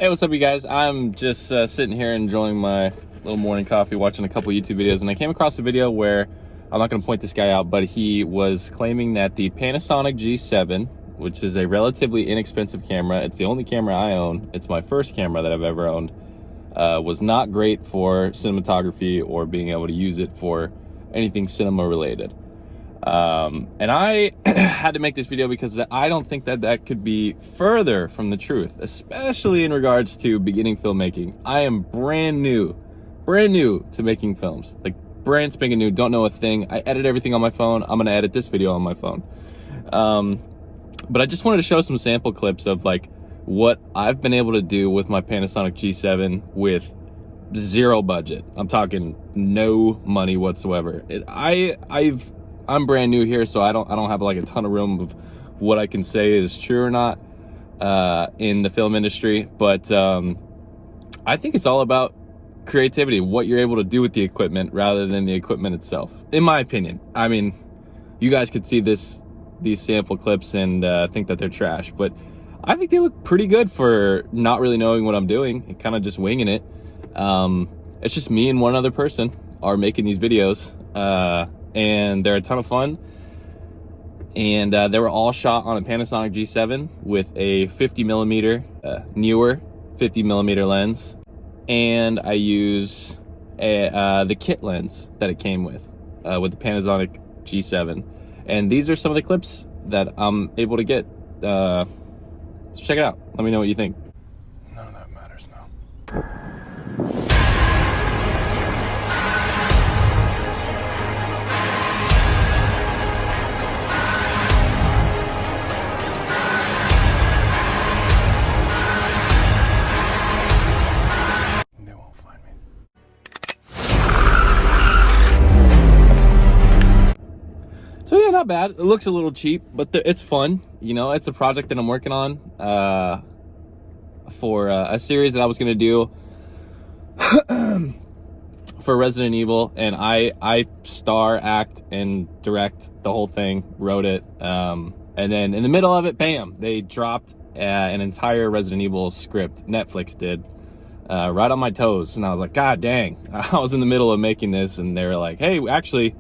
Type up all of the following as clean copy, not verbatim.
Hey, what's up, you guys? I'm just sitting here enjoying my little morning coffee, watching a couple YouTube videos, and I came across a video where, I'm not going to point this guy out, but he was claiming that the Panasonic G7, which is a relatively inexpensive camera, it's the only camera I own, it's my first camera that I've ever owned, was not great for cinematography or being able to use it for anything cinema related. And I had to make this video because I don't think that could be further from the truth, especially in regards to beginning filmmaking. I am brand new to making films, like brand spanking new, don't know a thing. I edit everything on my phone. I'm gonna edit this video on my phone. But I just wanted to show some sample clips of like what I've been able to do with my Panasonic G7 with zero budget. I'm talking no money whatsoever. I'm brand new here, so I don't have like a ton of room of what I can say is true or not in the film industry, but I think it's all about creativity, what you're able to do with the equipment rather than the equipment itself, in my opinion. I mean, you guys could see these sample clips and think that they're trash, but I think they look pretty good for not really knowing what I'm doing and kind of just winging it. It's just me and one other person are making these videos, and they're a ton of fun, and they were all shot on a Panasonic G7 with a 50mm newer 50mm lens, and I use the kit lens that it came with the Panasonic G7, and these are some of the clips that I'm able to get. So check it out, let me know what you think. None of that matters now. So yeah, not bad. It looks a little cheap, but it's fun. You know, it's a project that I'm working on for a series that I was going to do for Resident Evil, and I star, act, and direct the whole thing, wrote it, and then in the middle of it, bam, they dropped an entire Resident Evil script. Netflix did, right on my toes, and I was like, God dang. I was in the middle of making this, and they were like, hey, actually,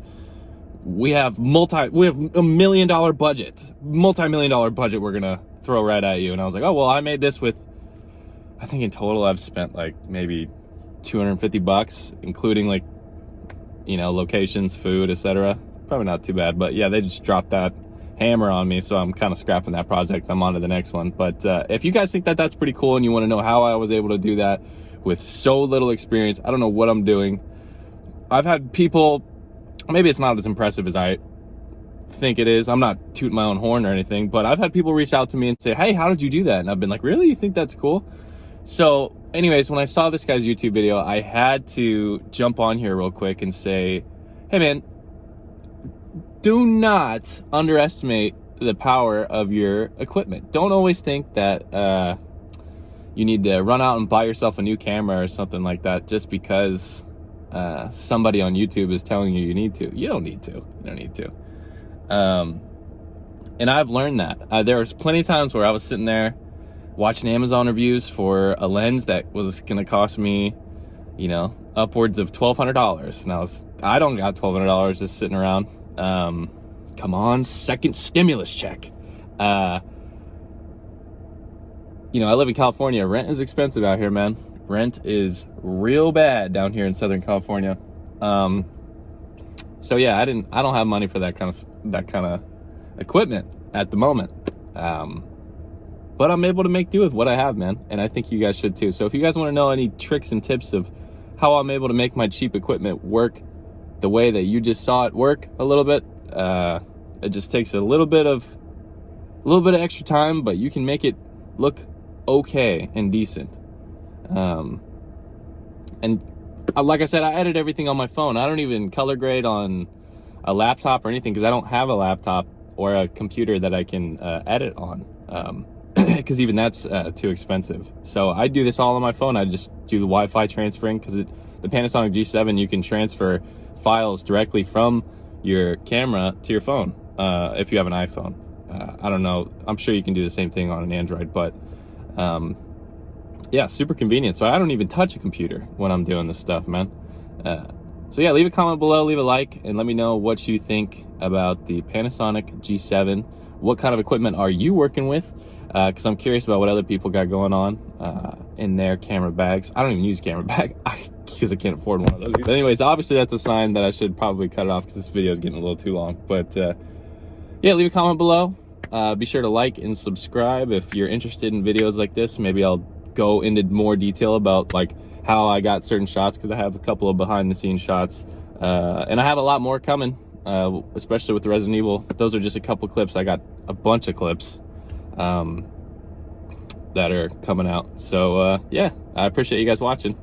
we have a $1 million budget, multi-million-dollar budget we're gonna throw right at you. And I was like, oh, well, I made this with, I think in total I've spent like maybe $250, including like, you know, locations, food, etc. Probably not too bad, but yeah, they just dropped that hammer on me, so I'm kind of scrapping that project. I'm on to the next one. But if you guys think that that's pretty cool and you want to know how I was able to do that with so little experience, I don't know what I'm doing. I've had people, maybe it's not as impressive as I think it is. I'm not tooting my own horn or anything, but I've had people reach out to me and say, hey, how did you do that? And I've been like, really? You think that's cool? So anyways, when I saw this guy's YouTube video, I had to jump on here real quick and say, hey man, do not underestimate the power of your equipment. Don't always think that you need to run out and buy yourself a new camera or something like that just because somebody on YouTube is telling you need to. You don't need to. You don't need to. And I've learned that. There was plenty of times where I was sitting there watching Amazon reviews for a lens that was going to cost me, you know, upwards of $1,200. And I don't got $1,200 just sitting around. Come on, second stimulus check. You know, I live in California. Rent is expensive out here, man. Rent is real bad down here in Southern California. So yeah, I don't have money for that kind of equipment at the moment. But I'm able to make do with what I have, man. And I think you guys should too. So if you guys want to know any tricks and tips of how I'm able to make my cheap equipment work the way that you just saw it work a little bit, it just takes a little bit of extra time, but you can make it look okay and decent. And like I said, I edit everything on my phone. I don't even color grade on a laptop or anything because I don't have a laptop or a computer that I can edit on, because even that's too expensive. So I do this all on my phone. I just do the Wi-Fi transferring because the Panasonic G7, you can transfer files directly from your camera to your phone if you have an iPhone. I don't know, I'm sure you can do the same thing on an Android, but yeah, super convenient. So I don't even touch a computer when I'm doing this stuff, man. So yeah, leave a comment below, leave a like, and let me know what you think about the Panasonic G7. What kind of equipment are you working with? Because I'm curious about what other people got going on in their camera bags. I don't even use camera bag because I can't afford one of those. But anyways, obviously that's a sign that I should probably cut it off because this video is getting a little too long. But yeah, leave a comment below. Be sure to like and subscribe if you're interested in videos like this. Maybe I'll go into more detail about like how I got certain shots, because I have a couple of behind the scenes shots, and I have a lot more coming, especially with the Resident Evil. Those are just a couple clips. I got a bunch of clips that are coming out. So yeah, I appreciate you guys watching.